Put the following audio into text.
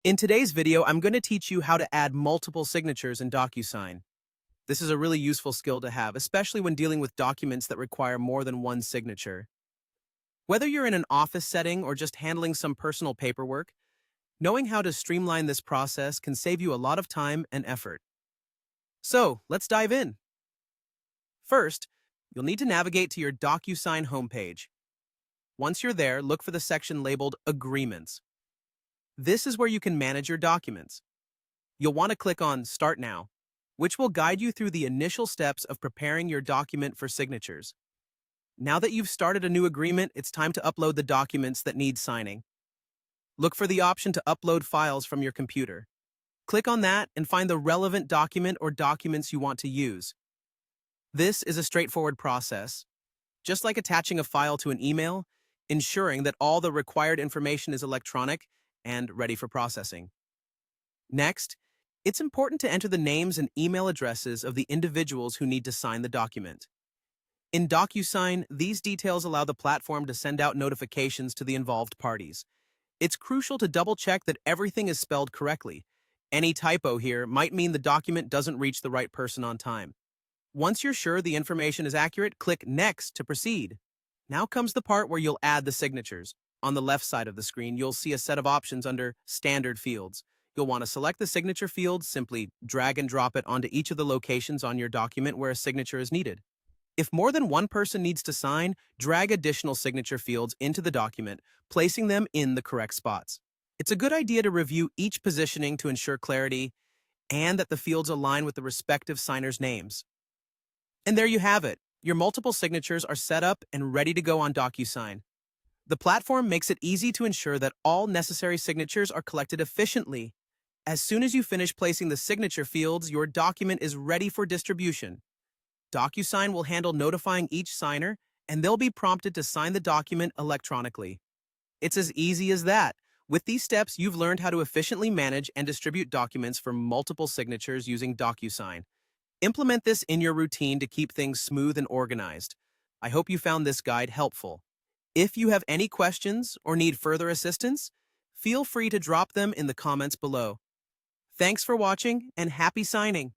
In today's video, I'm going to teach you how to add multiple signatures in DocuSign. This is a really useful skill to have, especially when dealing with documents that require more than one signature. Whether you're in an office setting or just handling some personal paperwork, knowing how to streamline this process can save you a lot of time and effort. So, let's dive in. First, you'll need to navigate to your DocuSign homepage. Once you're there, look for the section labeled Agreements. This is where you can manage your documents. You'll want to click on Start Now, which will guide you through the initial steps of preparing your document for signatures. Now that you've started a new agreement, it's time to upload the documents that need signing. Look for the option to upload files from your computer. Click on that and find the relevant document or documents you want to use. This is a straightforward process. Just like attaching a file to an email, ensuring that all the required information is electronic and ready for processing. Next, it's important to enter the names and email addresses of the individuals who need to sign the document. In DocuSign, these details allow the platform to send out notifications to the involved parties. It's crucial to double-check that everything is spelled correctly. Any typo here might mean the document doesn't reach the right person on time. Once you're sure the information is accurate, click Next to proceed. Now comes the part where you'll add the signatures. On the left side of the screen, you'll see a set of options under Standard Fields. You'll want to select the signature field, simply drag and drop it onto each of the locations on your document where a signature is needed. If more than one person needs to sign, drag additional signature fields into the document, placing them in the correct spots. It's a good idea to review each positioning to ensure clarity and that the fields align with the respective signers' names. And there you have it. Your multiple signatures are set up and ready to go on DocuSign. The platform makes it easy to ensure that all necessary signatures are collected efficiently. As soon as you finish placing the signature fields, your document is ready for distribution. DocuSign will handle notifying each signer, and they'll be prompted to sign the document electronically. It's as easy as that. With these steps, you've learned how to efficiently manage and distribute documents for multiple signatures using DocuSign. Implement this in your routine to keep things smooth and organized. I hope you found this guide helpful. If you have any questions or need further assistance, feel free to drop them in the comments below. Thanks for watching and happy signing!